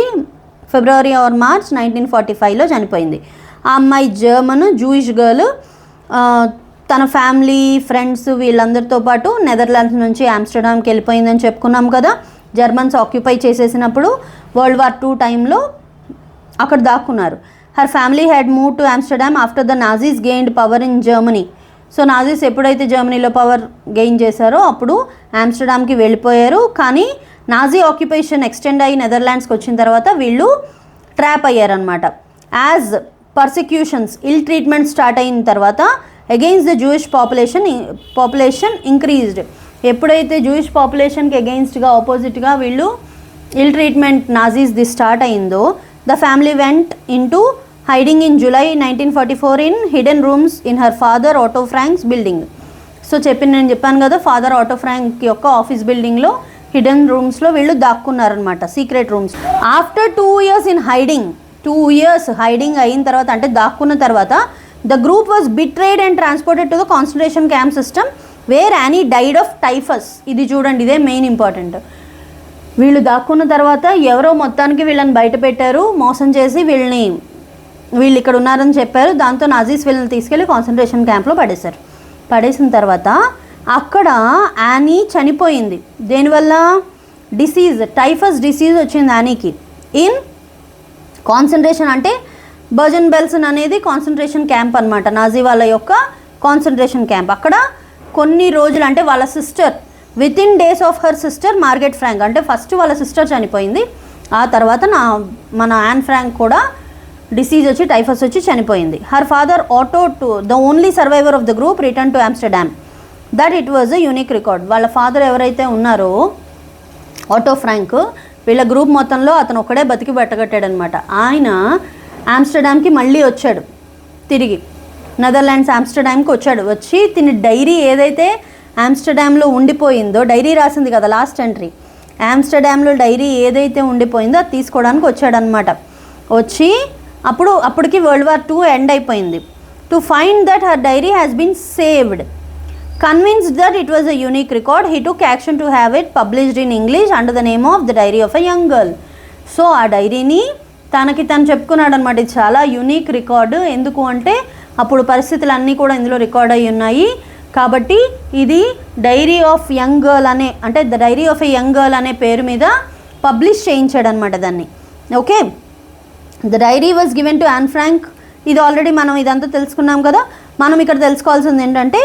ఫిబ్రవరి ఆర్ మార్చ్ 1945లో చనిపోయింది. ఆ అమ్మాయి జర్మన్ జూయిష్ గర్ల్. తన ఫ్యామిలీ ఫ్రెండ్స్ వీళ్ళందరితో పాటు నెదర్లాండ్స్ నుంచి ఆమ్స్టర్డామ్కి వెళ్ళిపోయిందని చెప్పుకున్నాం కదా. జర్మన్స్ ఆక్యుపై చేసేసినప్పుడు వరల్డ్ వార్ 2 టైంలో అక్కడ దాక్కున్నారు. Her family had move to Amsterdam after the Nazis gained power in Germany. So Nazis ఎప్పుడైతే జర్మనీలో పవర్ గెయిన్ చేశారో అప్పుడు ఆమ్స్టర్డామ్కి వెళ్ళిపోయారు. కానీ నాజీ ఆక్యుపేషన్ ఎక్స్టెండ్ అయ్యి నెదర్లాండ్స్కి వచ్చిన తర్వాత వీళ్ళు ట్రాప్ అయ్యారనమాట. As persecutions, ill treatment start అయిన తర్వాత against the Jewish population increased. ఎప్పుడైతే జూయిష్ పాపులేషన్కి అగెయిన్స్ట్గా ఆపోజిట్గా వీళ్ళు ఇల్ ట్రీట్మెంట్ నాజీస్ది స్టార్ట్ అయిందో, the family went into hiding in July 1944 in hidden rooms in her father Otto Frank's building. So నేను చెప్పాను కదా, ఫాదర్ ఆటో ఫ్రాంక్ యొక్క ఆఫీస్ బిల్డింగ్లో హిడెన్ రూమ్స్లో వీళ్ళు దాక్కున్నారనమాట, secret rooms. After 2 years in hiding, 2 years hiding అయిన తర్వాత, అంటే దాక్కున్న తర్వాత, the group was betrayed and transported to the concentration camp system where Anne died of typhus. ఇది చూడండి, ఇదే మెయిన్ ఇంపార్టెంట్. వీళ్ళు దాక్కున్న తర్వాత ఎవరో మొత్తానికి వీళ్ళని బయట పెట్టారు, మోసం చేసి వీళ్ళు ఇక్కడ ఉన్నారని చెప్పారు. దాంతో నాజీస్ వీళ్ళని తీసుకెళ్ళి కాన్సన్ట్రేషన్ క్యాంప్లో పడేశారు. పడేసిన తర్వాత అక్కడ యానీ చనిపోయింది. దేనివల్ల, డిసీజ్, టైఫస్ డిసీజ్ వచ్చింది యానీకి. ఇన్ కాన్సన్ట్రేషన్, అంటే బర్జన్ బెల్సన్ అనేది కాన్సన్ట్రేషన్ క్యాంప్ అనమాట, నాజీ వాళ్ళ యొక్క కాన్సన్ట్రేషన్ క్యాంప్. అక్కడ కొన్ని రోజులు, అంటే వాళ్ళ sister, within days of her sister Margot Frank, అంటే ఫస్ట్ వాళ్ళ సిస్టర్ చనిపోయింది, ఆ తర్వాత మన యాన్ ఫ్రాంక్ కూడా డిసీజ్ వచ్చి టైఫస్ వచ్చి చనిపోయింది. Her father Otto to the only survivor of the group return to Amsterdam, that it was a unique record. వాళ్ళ ఫాదర్ ఎవరైతే ఉన్నారో ఆటో ఫ్రాంక్, వీళ్ళ గ్రూప్ మొత్తంలో అతను ఒక్కడే బతికి బట్టగట్టాడనమాట. ఆయన ఆమ్స్టర్డామ్కి మళ్ళీ వచ్చాడు, తిరిగి నెదర్లాండ్స్ ఆమ్స్టర్డామ్కి వచ్చాడు. వచ్చి తిని డైరీ ఏదైతే ఆమ్స్టర్డామ్లో ఉండిపోయిందో, డైరీ రాసింది కదా లాస్ట్ ఎంట్రీ, ఆమ్స్టర్డామ్లో డైరీ ఏదైతే ఉండిపోయిందో అది తీసుకోవడానికి వచ్చాడనమాట. వచ్చి అప్పటికి వరల్డ్ వార్ 2 ఎండ్ అయిపోయింది. To find that her diary has been saved, convinced that it was a unique record, he took action to have it published in English under the name of the diary of a young girl. So ఆ డైరీని తను చెప్పుకున్నాడు అనమాట, ఇది చాలా unique record. ఎందుకు అంటే అప్పుడు పరిస్థితులు అన్నీ కూడా ఇందులో రికార్డ్ అయి ఉన్నాయి కాబట్టి ఇది డైరీ ఆఫ్ యంగ్ గర్ల్ అనే, అంటే the diary of a young girl అనే పేరు మీద పబ్లిష్ చేయించాడు అనమాట దాన్ని. Okay, the diary was given to Anne Frank. ఇది ఆల్రెడీ మనం ఇదంతా తెలుసుకున్నాం కదా. మనం ఇక్కడ తెలుసుకోవాల్సింది ఏంటంటే,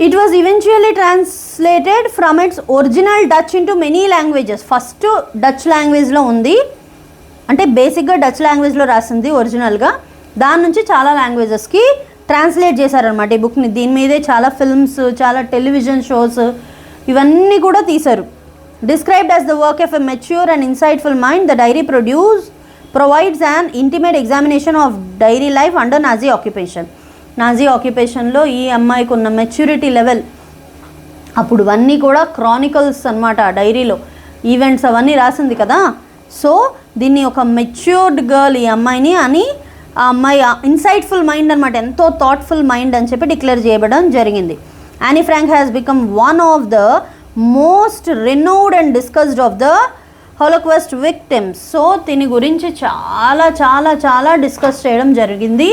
it was eventually translated from its original Dutch into many languages. First Dutch లాంగ్వేజ్లో ఉంది, అంటే బేసిక్గా డచ్ లాంగ్వేజ్లో రాసింది ఒరిజినల్గా, దాని నుంచి చాలా లాంగ్వేజెస్కి ట్రాన్స్లేట్ చేశారనమాట ఈ బుక్ని. దీని మీదే చాలా ఫిల్మ్స్, చాలా టెలివిజన్ షోస్ ఇవన్నీ కూడా తీశారు. Described as the work of a mature and insightful mind, the diary provides an intimate examination of diary life under Nazi occupation. Nazi ఆక్యుపేషన్లో ఈ అమ్మాయికి ఉన్న మెచ్యూరిటీ లెవెల్, అప్పుడు అన్నీ కూడా క్రానికల్స్ అనమాట, డైరీలో ఈవెంట్స్ అవన్నీ రాసింది కదా. సో దీన్ని ఒక మెచ్యూర్డ్ గర్ల్ ఈ అమ్మాయిని అని, ఆ అమ్మాయి ఇన్సైట్ఫుల్ మైండ్ అనమాట, ఎంతో థాట్ఫుల్ మైండ్ అని చెప్పి డిక్లేర్ చేయబడడం జరిగింది. Anne Frank has become one of the most renowned and discussed of the Holocaust victims. So దీని గురించి చాలా చాలా చాలా డిస్కస్ చేయడం జరిగింది.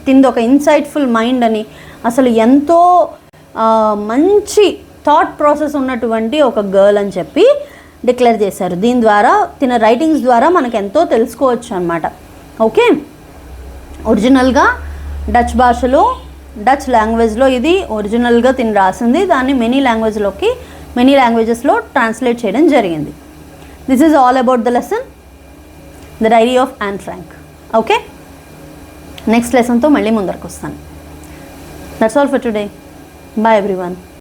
తినది ఒక ఇన్సైట్ఫుల్ మైండ్ అని, అసలు ఎంతో మంచి థాట్ ప్రాసెస్ ఉన్నటువంటి ఒక గర్ల్ అని చెప్పి డిక్లేర్ చేశారు. దీని ద్వారా తిన రైటింగ్స్ ద్వారా మనకు ఎంతో తెలుసుకోవచ్చు అన్నమాట. ఓకే, ఒరిజినల్గా డచ్ భాషలో, డచ్ లాంగ్వేజ్లో ఇది ఒరిజినల్గా తిని రాసింది. దాన్ని మెనీ లాంగ్వేజెస్లో ట్రాన్స్లేట్ చేయడం జరిగింది. This is all about the lesson, the diary of Anne Frank. Okay, next లెసన్తో మళ్ళీ ముందరకు వస్తాను. That's all for today. Bye everyone.